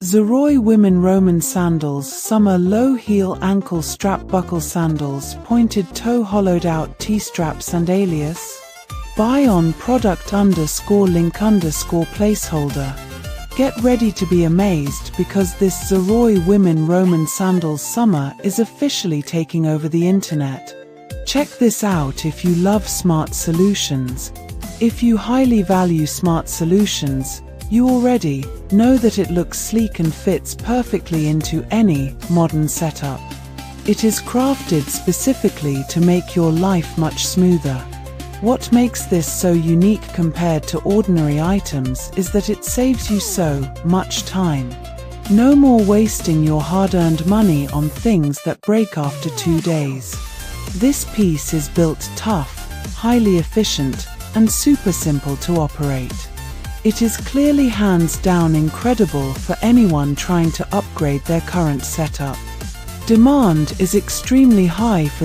ZAROY Women Roman Sandals Summer Low Heel Ankle Strap Buckle Sandals Pointed Toe Hollowed Out T-strap Sandalias. Buy on product _link placeholder. Get ready to be amazed because this ZAROY Women Roman Sandals summer is officially taking over the internet. Check this out if you love smart solutions. If you highly value smart solutions, you already know that it looks sleek and fits perfectly into any modern setup. It is crafted specifically to make your life much smoother. What makes this so unique compared to ordinary items is that it saves you so much time. No more wasting your hard-earned money on things that break after 2 days. This piece is built tough, highly efficient, and super simple to operate. It is clearly hands down incredible for anyone trying to upgrade their current setup. Demand is extremely high for